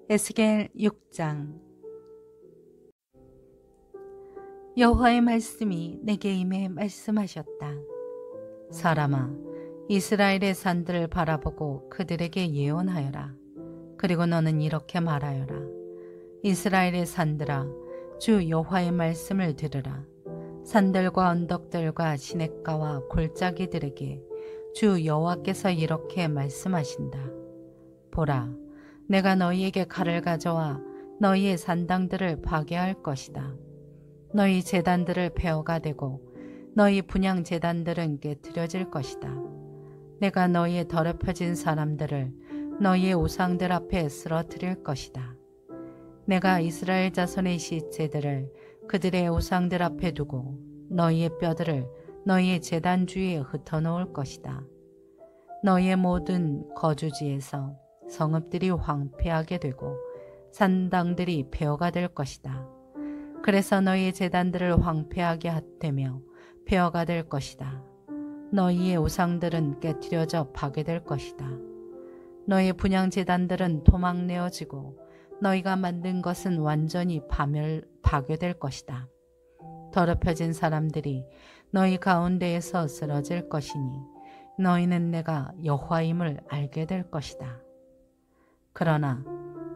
에스겔 6장. 여호와의 말씀이 내게 임해 말씀하셨다. 사람아, 이스라엘의 산들을 바라보고 그들에게 예언하여라. 그리고 너는 이렇게 말하여라. 이스라엘의 산들아, 주 여호와의 말씀을 들으라. 산들과 언덕들과 시냇가와 골짜기들에게 주 여호와께서 이렇게 말씀하신다. 보라, 내가 너희에게 칼을 가져와 너희의 산당들을 파괴할 것이다. 너희 제단들을 폐허가 되고 너희 분향 제단들은 깨트려질 것이다. 내가 너희의 더럽혀진 사람들을 너희의 우상들 앞에 쓰러뜨릴 것이다. 내가 이스라엘 자손의 시체들을 그들의 우상들 앞에 두고 너희의 뼈들을 너희의 제단 주위에 흩어놓을 것이다. 너희의 모든 거주지에서 성읍들이 황폐하게 되고 산당들이 폐허가 될 것이다. 그래서 너희의 제단들을 황폐하게 하되며 폐허가 될 것이다. 너희의 우상들은 깨트려져 파괴될 것이다. 너희의 분향 제단들은 토막내어지고 너희가 만든 것은 완전히 파괴될 것이다. 더럽혀진 사람들이 너희 가운데에서 쓰러질 것이니 너희는 내가 여호와임을 알게 될 것이다. 그러나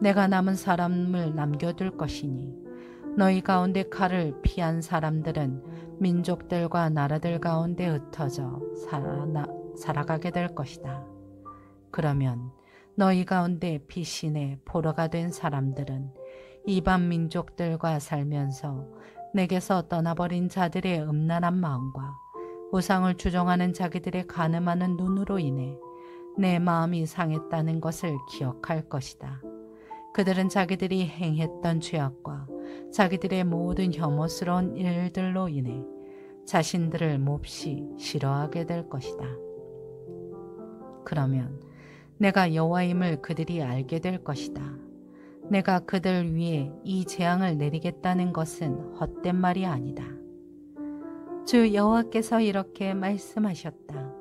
내가 남은 사람을 남겨둘 것이니 너희 가운데 칼을 피한 사람들은 민족들과 나라들 가운데 흩어져 살아가게 될 것이다. 그러면 너희 가운데 피신의 포로가 된 사람들은 이방 민족들과 살면서 내게서 떠나버린 자들의 음란한 마음과 우상을 추종하는 자기들의 간음하는 눈으로 인해 내 마음이 상했다는 것을 기억할 것이다. 그들은 자기들이 행했던 죄악과 자기들의 모든 혐오스러운 일들로 인해 자신들을 몹시 싫어하게 될 것이다. 그러면 내가 여호와임을 그들이 알게 될 것이다. 내가 그들 위에 이 재앙을 내리겠다는 것은 헛된 말이 아니다. 주 여호와께서 이렇게 말씀하셨다.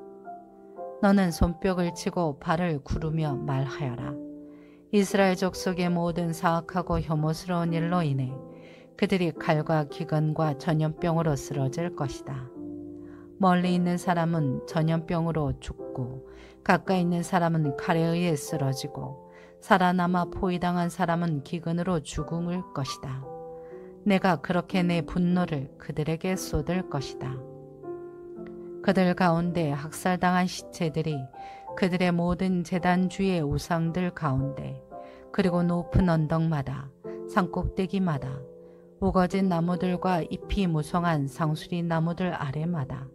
너는 손뼉을 치고 발을 구르며 말하여라. 이스라엘 족속의 모든 사악하고 혐오스러운 일로 인해 그들이 칼과 기근과 전염병으로 쓰러질 것이다. 멀리 있는 사람은 전염병으로 죽고 가까이 있는 사람은 칼에 의해 쓰러지고 살아남아 포위당한 사람은 기근으로 죽을 것이다. 내가 그렇게 내 분노를 그들에게 쏟을 것이다. 그들 가운데 학살당한 시체들이 그들의 모든 제단 주의 우상들 가운데 그리고 높은 언덕마다 산꼭대기마다 우거진 나무들과 잎이 무성한 상수리 나무들 아래마다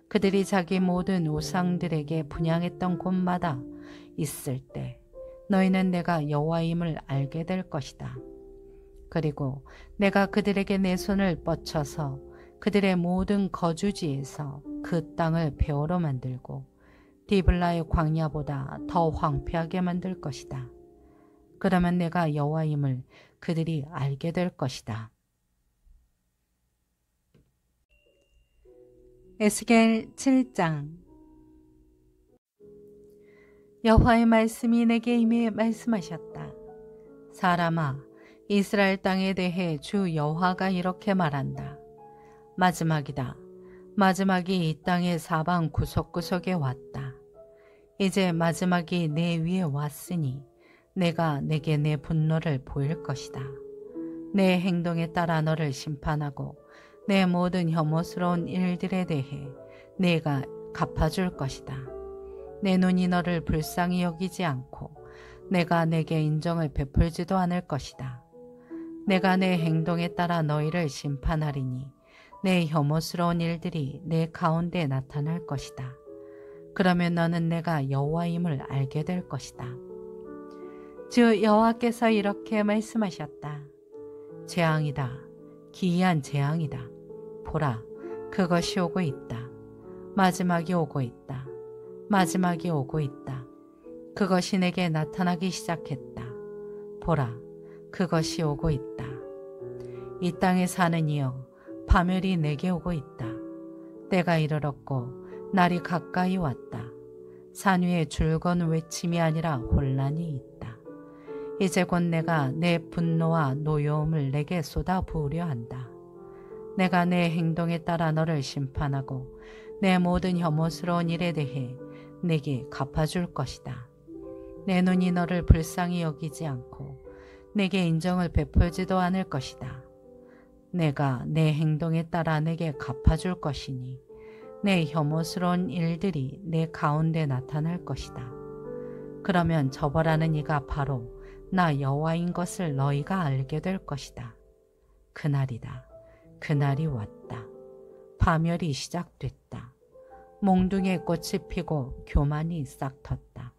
그들이 자기 모든 우상들에게 분향했던 곳마다 있을 때 너희는 내가 여호와임을 알게 될 것이다. 그리고 내가 그들에게 내 손을 뻗쳐서 그들의 모든 거주지에서 그 땅을 폐허로 만들고 디블라의 광야보다 더 황폐하게 만들 것이다. 그러면 내가 여호와임을 그들이 알게 될 것이다. 에스겔 7장. 여호와의 말씀이 내게 임해 말씀하셨다. 사람아, 이스라엘 땅에 대해 주 여호와가 이렇게 말한다. 마지막이다. 마지막이 이 땅의 사방 구석구석에 왔다. 이제 마지막이 내 위에 왔으니 내가 내게 내 분노를 보일 것이다. 내 행동에 따라 너를 심판하고 내 모든 혐오스러운 일들에 대해 내가 갚아줄 것이다. 내 눈이 너를 불쌍히 여기지 않고 내가 내게 인정을 베풀지도 않을 것이다. 내가 내 행동에 따라 너희를 심판하리니 내 혐오스러운 일들이 내 가운데 나타날 것이다. 그러면 너는 내가 여호와임을 알게 될 것이다. 주 여호와께서 이렇게 말씀하셨다. 재앙이다. 기이한 재앙이다. 보라, 그것이 오고 있다. 마지막이 오고 있다. 마지막이 오고 있다. 그것이 내게 나타나기 시작했다. 보라, 그것이 오고 있다. 이 땅에 사는 이여, 파멸이 내게 오고 있다. 때가 이르렀고 날이 가까이 왔다. 산 위에 줄건 외침이 아니라 혼란이 있다. 이제 곧 내가 내 분노와 노여움을 내게 쏟아부으려 한다. 내가 내 행동에 따라 너를 심판하고 내 모든 혐오스러운 일에 대해 내게 갚아줄 것이다. 내 눈이 너를 불쌍히 여기지 않고 내게 인정을 베풀지도 않을 것이다. 내가 내 행동에 따라 내게 갚아줄 것이니 내 혐오스러운 일들이 내 가운데 나타날 것이다. 그러면 저버라는 이가 바로 나 여호와인 것을 너희가 알게 될 것이다. 그날이다. 그날이 왔다. 파멸이 시작됐다. 몽둥이에 꽃이 피고 교만이 싹 텄다.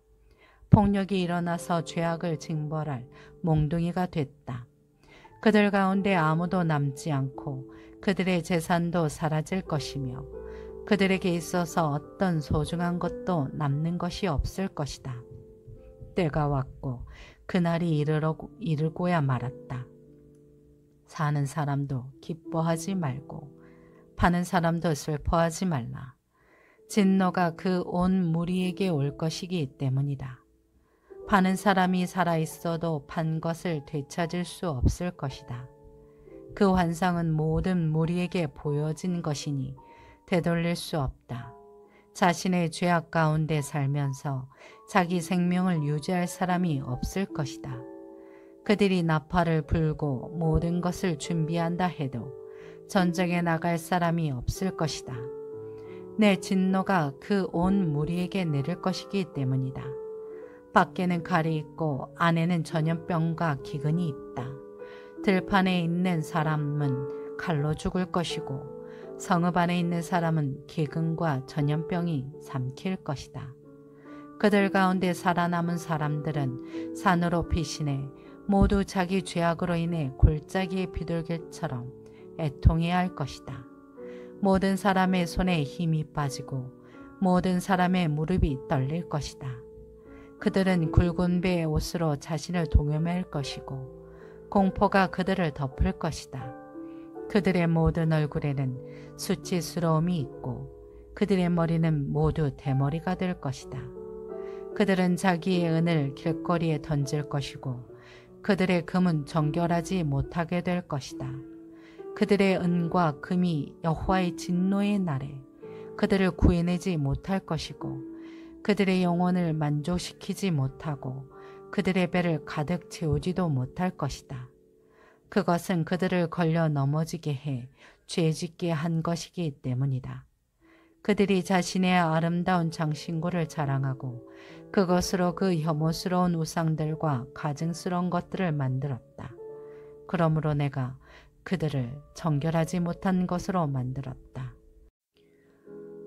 폭력이 일어나서 죄악을 징벌할 몽둥이가 됐다. 그들 가운데 아무도 남지 않고 그들의 재산도 사라질 것이며 그들에게 있어서 어떤 소중한 것도 남는 것이 없을 것이다. 때가 왔고 그날이 이르고야 말았다. 사는 사람도 기뻐하지 말고 파는 사람도 슬퍼하지 말라. 진노가 그 온 무리에게 올 것이기 때문이다. 파는 사람이 살아있어도 판 것을 되찾을 수 없을 것이다. 그 환상은 모든 무리에게 보여진 것이니 되돌릴 수 없다. 자신의 죄악 가운데 살면서 자기 생명을 유지할 사람이 없을 것이다. 그들이 나팔을 불고 모든 것을 준비한다 해도 전쟁에 나갈 사람이 없을 것이다. 내 진노가 그 온 무리에게 내릴 것이기 때문이다. 밖에는 칼이 있고 안에는 전염병과 기근이 있다. 들판에 있는 사람은 칼로 죽을 것이고 성읍 안에 있는 사람은 기근과 전염병이 삼킬 것이다. 그들 가운데 살아남은 사람들은 산으로 피신해 모두 자기 죄악으로 인해 골짜기에 비둘기처럼 애통해야 할 것이다. 모든 사람의 손에 힘이 빠지고 모든 사람의 무릎이 떨릴 것이다. 그들은 굵은 배의 옷으로 자신을 동여맬 것이고 공포가 그들을 덮을 것이다. 그들의 모든 얼굴에는 수치스러움이 있고 그들의 머리는 모두 대머리가 될 것이다. 그들은 자기의 은을 길거리에 던질 것이고 그들의 금은 정결하지 못하게 될 것이다. 그들의 은과 금이 여호와의 진노의 날에 그들을 구해내지 못할 것이고 그들의 영혼을 만족시키지 못하고 그들의 배를 가득 채우지도 못할 것이다. 그것은 그들을 걸려 넘어지게 해 죄짓게 한 것이기 때문이다. 그들이 자신의 아름다운 장신구를 자랑하고 그것으로 그 혐오스러운 우상들과 가증스러운 것들을 만들었다. 그러므로 내가 그들을 정결하지 못한 것으로 만들었다.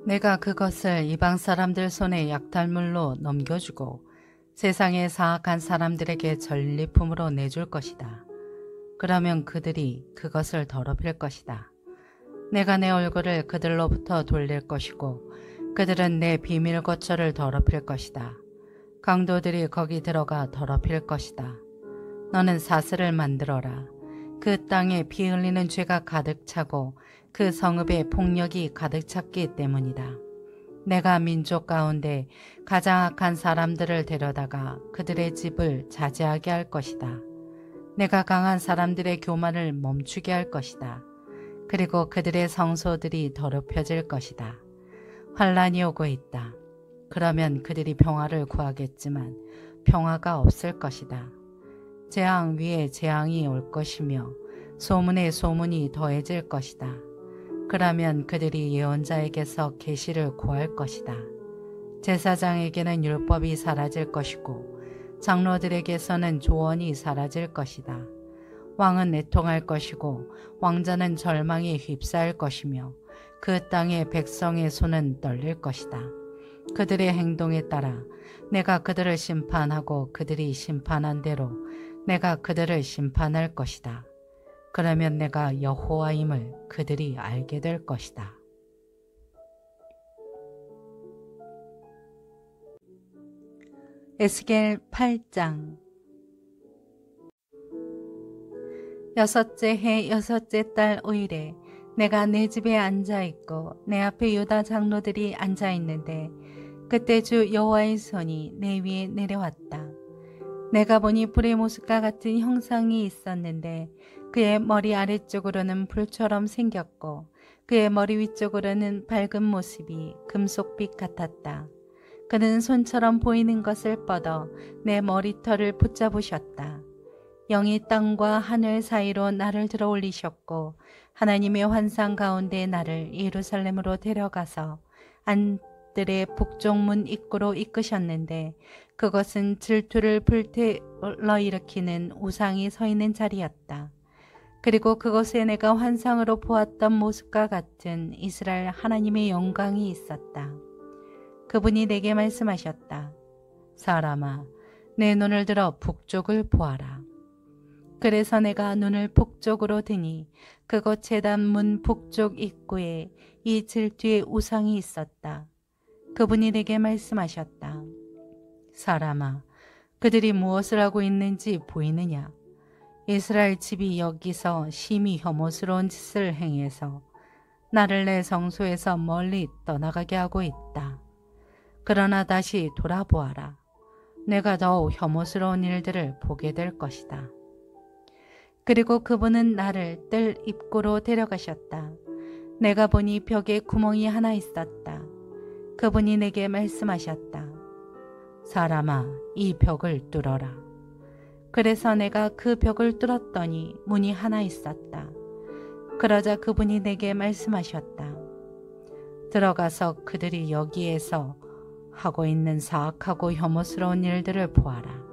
내가 그것을 이방 사람들 손에 약탈물로 넘겨주고 세상의 사악한 사람들에게 전리품으로 내줄 것이다. 그러면 그들이 그것을 더럽힐 것이다. 내가 내 얼굴을 그들로부터 돌릴 것이고 그들은 내 비밀 거처를 더럽힐 것이다. 강도들이 거기 들어가 더럽힐 것이다. 너는 사슬을 만들어라. 그 땅에 피 흘리는 죄가 가득 차고 그 성읍에 폭력이 가득 찼기 때문이다. 내가 민족 가운데 가장 악한 사람들을 데려다가 그들의 집을 자제하게 할 것이다. 내가 강한 사람들의 교만을 멈추게 할 것이다. 그리고 그들의 성소들이 더럽혀질 것이다. 환란이 오고 있다. 그러면 그들이 평화를 구하겠지만 평화가 없을 것이다. 재앙 위에 재앙이 올 것이며 소문에 소문이 더해질 것이다. 그러면 그들이 예언자에게서 계시를 구할 것이다. 제사장에게는 율법이 사라질 것이고 장로들에게서는 조언이 사라질 것이다. 왕은 애통할 것이고 왕자는 절망에 휩싸일 것이며 그 땅의 백성의 손은 떨릴 것이다. 그들의 행동에 따라 내가 그들을 심판하고 그들이 심판한 대로 내가 그들을 심판할 것이다. 그러면 내가 여호와임을 그들이 알게 될 것이다. 에스겔 8장. 여섯째 해 여섯째 달 5일에 내가 내 집에 앉아있고 내 앞에 유다 장로들이 앉아있는데 그때 주 여호와의 손이 내 위에 내려왔다. 내가 보니 불의 모습과 같은 형상이 있었는데 그의 머리 아래쪽으로는 불처럼 생겼고 그의 머리 위쪽으로는 밝은 모습이 금속빛 같았다. 그는 손처럼 보이는 것을 뻗어 내 머리털을 붙잡으셨다. 영이 땅과 하늘 사이로 나를 들어 올리셨고 하나님의 환상 가운데 나를 예루살렘으로 데려가서 안들의 북쪽문 입구로 이끄셨는데 그것은 질투를 불러일으키는 우상이 서 있는 자리였다. 그리고 그곳에 내가 환상으로 보았던 모습과 같은 이스라엘 하나님의 영광이 있었다. 그분이 내게 말씀하셨다. 사람아, 내 눈을 들어 북쪽을 보아라. 그래서 내가 눈을 북쪽으로 드니 그곳 제단문 북쪽 입구에 이 질투의 우상이 있었다. 그분이 내게 말씀하셨다. 사람아, 그들이 무엇을 하고 있는지 보이느냐? 이스라엘 집이 여기서 심히 혐오스러운 짓을 행해서 나를 내 성소에서 멀리 떠나가게 하고 있다. 그러나 다시 돌아보아라. 내가 더욱 혐오스러운 일들을 보게 될 것이다. 그리고 그분은 나를 뜰 입구로 데려가셨다. 내가 보니 벽에 구멍이 하나 있었다. 그분이 내게 말씀하셨다. 사람아, 이 벽을 뚫어라. 그래서 내가 그 벽을 뚫었더니 문이 하나 있었다. 그러자 그분이 내게 말씀하셨다. 들어가서 그들이 여기에서 하고 있는 사악하고 혐오스러운 일들을 보아라.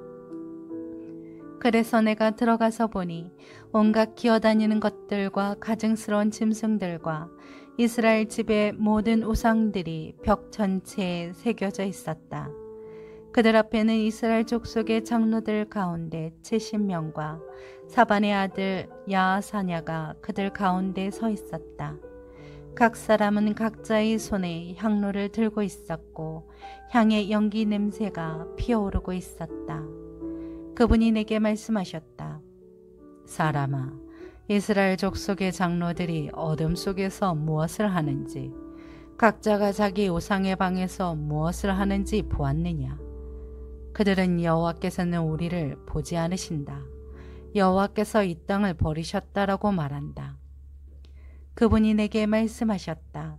그래서 내가 들어가서 보니 온갖 기어다니는 것들과 가증스러운 짐승들과 이스라엘 집의 모든 우상들이 벽 전체에 새겨져 있었다. 그들 앞에는 이스라엘 족속의 장로들 가운데 70명과 사반의 아들 야하사냐가 그들 가운데 서 있었다. 각 사람은 각자의 손에 향로를 들고 있었고 향의 연기 냄새가 피어오르고 있었다. 그분이 내게 말씀하셨다. 사람아, 이스라엘 족속의 장로들이 어둠 속에서 무엇을 하는지, 각자가 자기 우상의 방에서 무엇을 하는지 보았느냐? 그들은 여호와께서는 우리를 보지 않으신다. 여호와께서 이 땅을 버리셨다라고 말한다. 그분이 내게 말씀하셨다.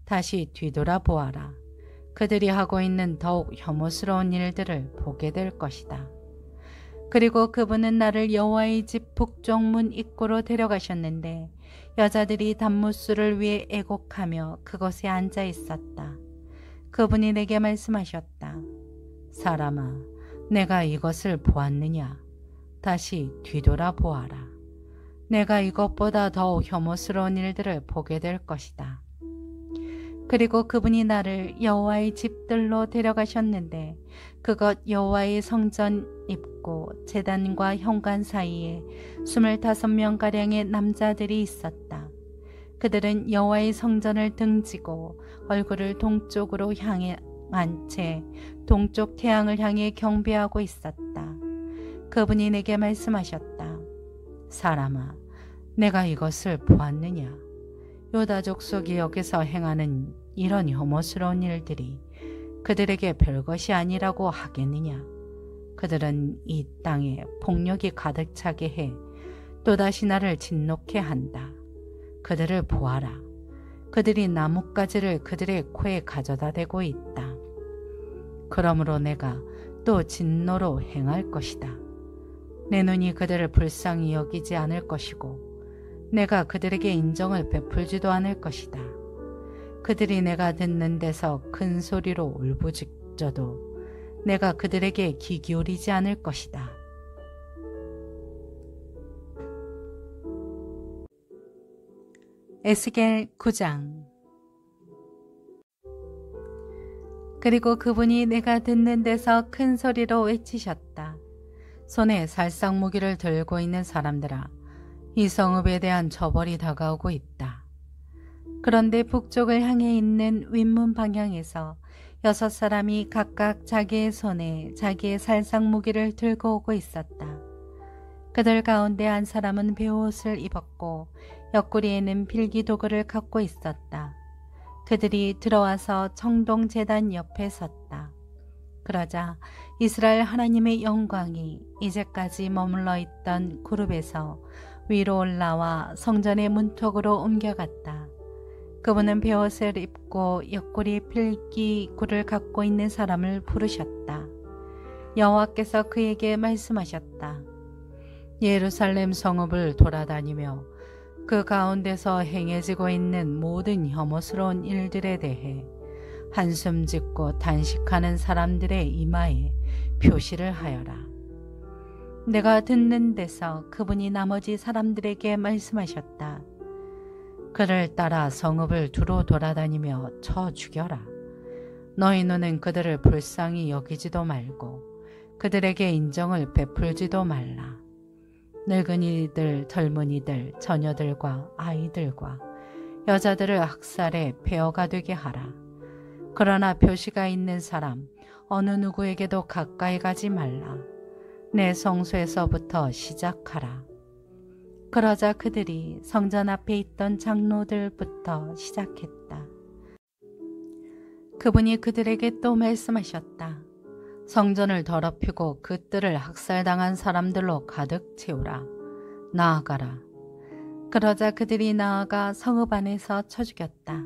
다시 뒤돌아보아라. 그들이 하고 있는 더욱 혐오스러운 일들을 보게 될 것이다. 그리고 그분은 나를 여호와의 집 북쪽문 입구로 데려가셨는데 여자들이 단무술을 위해 애곡하며 그곳에 앉아 있었다. 그분이 내게 말씀하셨다. 사람아, 내가 이것을 보았느냐? 다시 뒤돌아보아라. 내가 이것보다 더욱 혐오스러운 일들을 보게 될 것이다. 그리고 그분이 나를 여호와의 집들로 데려가셨는데 그것 여호와의 성전 입구 제단과 현관 사이에 25명가량의 남자들이 있었다. 그들은 여호와의 성전을 등지고 얼굴을 동쪽으로 향한 채 동쪽 태양을 향해 경배하고 있었다. 그분이 내게 말씀하셨다. 사람아, 내가 이것을 보았느냐? 유다 족속이 여기서 행하는 이런 혐오스러운 일들이 그들에게 별것이 아니라고 하겠느냐? 그들은 이 땅에 폭력이 가득 차게 해 또다시 나를 진노케 한다. 그들을 보아라. 그들이 나뭇가지를 그들의 코에 가져다 대고 있다. 그러므로 내가 또 진노로 행할 것이다. 내 눈이 그들을 불쌍히 여기지 않을 것이고 내가 그들에게 인정을 베풀지도 않을 것이다. 그들이 내가 듣는 데서 큰 소리로 울부짖어도 내가 그들에게 귀 기울이지 않을 것이다. 에스겔 9장. 그리고 그분이 내가 듣는 데서 큰 소리로 외치셨다. 손에 살상무기를 들고 있는 사람들아, 이 성읍에 대한 처벌이 다가오고 있다. 그런데 북쪽을 향해 있는 윗문 방향에서 6사람이 각각 자기의 손에 자기의 살상무기를 들고 오고 있었다. 그들 가운데 한 사람은 베옷을 입었고 옆구리에는 필기도구를 갖고 있었다. 그들이 들어와서 청동제단 옆에 섰다. 그러자 이스라엘 하나님의 영광이 이제까지 머물러 있던 그룹에서 위로 올라와 성전의 문턱으로 옮겨갔다. 그분은 베옷을 입고 옆구리 필기 굴을 갖고 있는 사람을 부르셨다. 여호와께서 그에게 말씀하셨다. 예루살렘 성읍을 돌아다니며 그 가운데서 행해지고 있는 모든 혐오스러운 일들에 대해 한숨 짓고 단식하는 사람들의 이마에 표시를 하여라. 내가 듣는 데서 그분이 나머지 사람들에게 말씀하셨다. 그를 따라 성읍을 두루 돌아다니며 쳐 죽여라. 너희 눈은 그들을 불쌍히 여기지도 말고 그들에게 인정을 베풀지도 말라. 늙은이들, 젊은이들, 처녀들과 아이들과 여자들을 학살해 폐허가 되게 하라. 그러나 표시가 있는 사람 어느 누구에게도 가까이 가지 말라. 내 성소에서부터 시작하라. 그러자 그들이 성전 앞에 있던 장로들부터 시작했다. 그분이 그들에게 또 말씀하셨다. 성전을 더럽히고 그 뜰을 학살당한 사람들로 가득 채우라. 나아가라. 그러자 그들이 나아가 성읍 안에서 쳐 죽였다.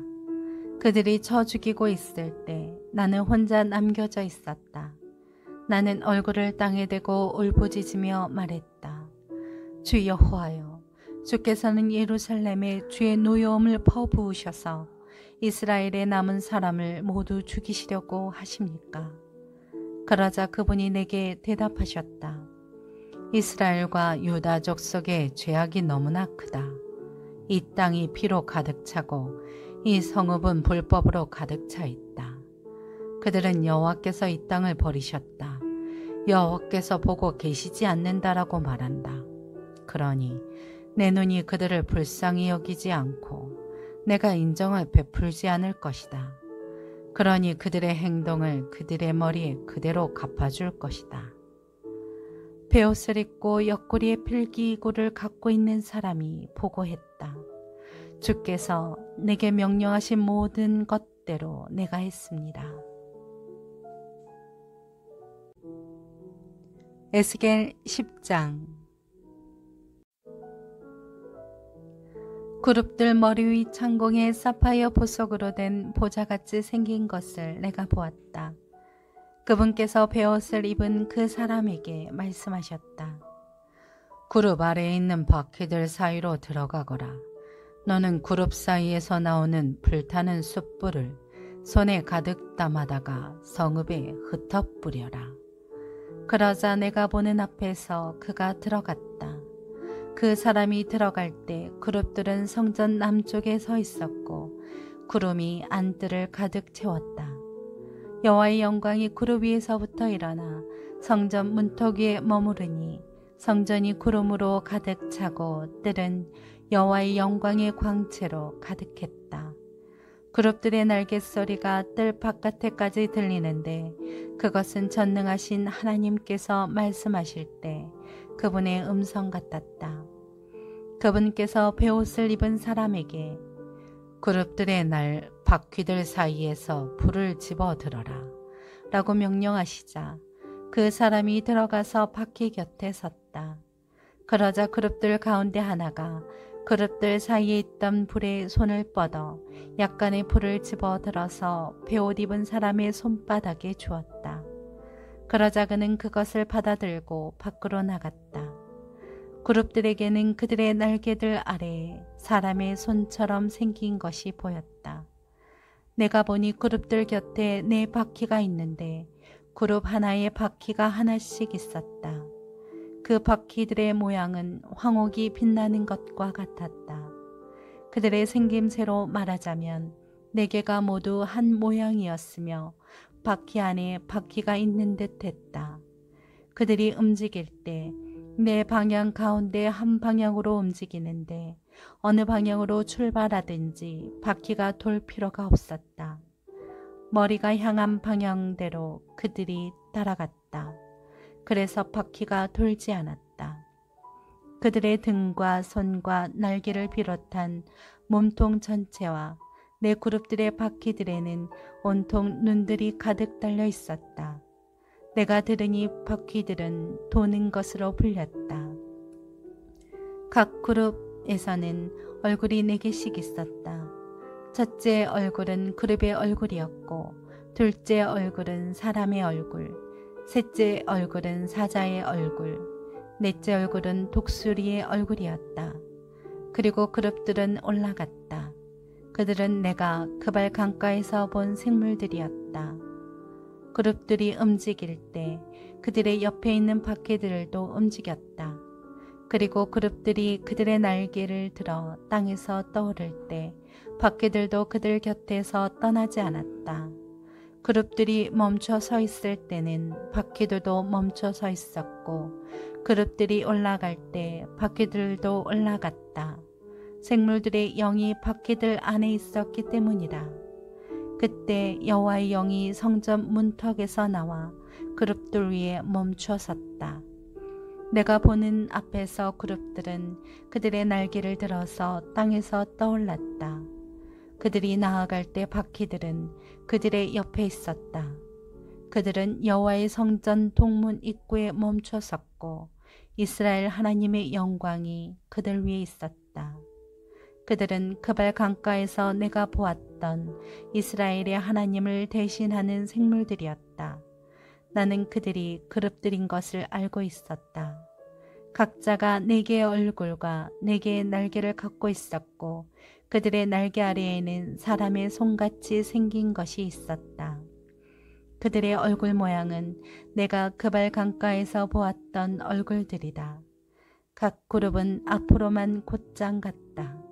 그들이 쳐 죽이고 있을 때 나는 혼자 남겨져 있었다. 나는 얼굴을 땅에 대고 울부짖으며 말했다. 주 여호와여, 주께서는 예루살렘에 주의 노여움을 퍼부으셔서 이스라엘의 남은 사람을 모두 죽이시려고 하십니까? 그러자 그분이 내게 대답하셨다. 이스라엘과 유다 족속의 죄악이 너무나 크다. 이 땅이 피로 가득 차고 이 성읍은 불법으로 가득 차 있다. 그들은 여호와께서 이 땅을 버리셨다. 여호와께서 보고 계시지 않는다라고 말한다. 그러니 내 눈이 그들을 불쌍히 여기지 않고 내가 인정을 베풀지 않을 것이다. 그러니 그들의 행동을 그들의 머리에 그대로 갚아줄 것이다. 베옷을 입고 옆구리에 필기구를 갖고 있는 사람이 보고했다. 주께서 내게 명령하신 모든 것대로 내가 했습니다. 에스겔 10장. 그룹들 머리 위 창공에 사파이어 보석으로 된 보자같이 생긴 것을 내가 보았다. 그분께서 베옷을 입은 그 사람에게 말씀하셨다. 그룹 아래에 있는 바퀴들 사이로 들어가거라. 너는 그룹 사이에서 나오는 불타는 숯불을 손에 가득 담아다가 성읍에 흩어뿌려라. 그러자 내가 보는 앞에서 그가 들어갔다. 그 사람이 들어갈 때 그룹들은 성전 남쪽에 서 있었고 구름이 안뜰을 가득 채웠다. 여호와의 영광이 구름 위에서부터 일어나 성전 문턱 위에 머무르니 성전이 구름으로 가득 차고 뜰은 여호와의 영광의 광채로 가득했다. 그룹들의 날갯소리가 뜰 바깥에까지 들리는데 그것은 전능하신 하나님께서 말씀하실 때 그분의 음성 같았다. 그분께서 베옷을 입은 사람에게 그룹들의 날 바퀴들 사이에서 불을 집어들어라 라고 명령하시자 그 사람이 들어가서 바퀴 곁에 섰다. 그러자 그룹들 가운데 하나가 그룹들 사이에 있던 불에 손을 뻗어 약간의 불을 집어들어서 베옷 입은 사람의 손바닥에 주었다. 그러자 그는 그것을 받아들고 밖으로 나갔다. 그룹들에게는 그들의 날개들 아래에 사람의 손처럼 생긴 것이 보였다. 내가 보니 그룹들 곁에 4바퀴가 있는데 그룹 하나에 바퀴가 하나씩 있었다. 그 바퀴들의 모양은 황옥이 빛나는 것과 같았다. 그들의 생김새로 말하자면 4개가 모두 한 모양이었으며 바퀴 안에 바퀴가 있는 듯 했다. 그들이 움직일 때 4방향 가운데 한 방향으로 움직이는데 어느 방향으로 출발하든지 바퀴가 돌 필요가 없었다. 머리가 향한 방향대로 그들이 따라갔다. 그래서 바퀴가 돌지 않았다. 그들의 등과 손과 날개를 비롯한 몸통 전체와 4그룹들의 바퀴들에는 온통 눈들이 가득 달려 있었다. 내가 들으니 바퀴들은 도는 것으로 불렸다. 각 그룹에서는 얼굴이 4개씩 있었다. 첫째 얼굴은 그룹의 얼굴이었고, 둘째 얼굴은 사람의 얼굴, 셋째 얼굴은 사자의 얼굴, 넷째 얼굴은 독수리의 얼굴이었다. 그리고 그룹들은 올라갔다. 그들은 내가 그발 강가에서 본 생물들이었다. 그룹들이 움직일 때 그들의 옆에 있는 바퀴들도 움직였다. 그리고 그룹들이 그들의 날개를 들어 땅에서 떠오를 때 바퀴들도 그들 곁에서 떠나지 않았다. 그룹들이 멈춰 서 있을 때는 바퀴들도 멈춰 서 있었고, 그룹들이 올라갈 때 바퀴들도 올라갔다. 생물들의 영이 바퀴들 안에 있었기 때문이다. 그때 여호와의 영이 성전 문턱에서 나와 그룹들 위에 멈춰 섰다. 내가 보는 앞에서 그룹들은 그들의 날개를 들어서 땅에서 떠올랐다. 그들이 나아갈 때 바퀴들은 그들의 옆에 있었다. 그들은 여호와의 성전 동문 입구에 멈춰 섰고, 이스라엘 하나님의 영광이 그들 위에 있었다. 그들은 그발 강가에서 내가 보았던 이스라엘의 하나님을 대신하는 생물들이었다. 나는 그들이 그룹들인 것을 알고 있었다. 각자가 4개의 얼굴과 4개의 날개를 갖고 있었고, 그들의 날개 아래에는 사람의 손같이 생긴 것이 있었다. 그들의 얼굴 모양은 내가 그발 강가에서 보았던 얼굴들이다. 각 그룹은 앞으로만 곧장 갔다.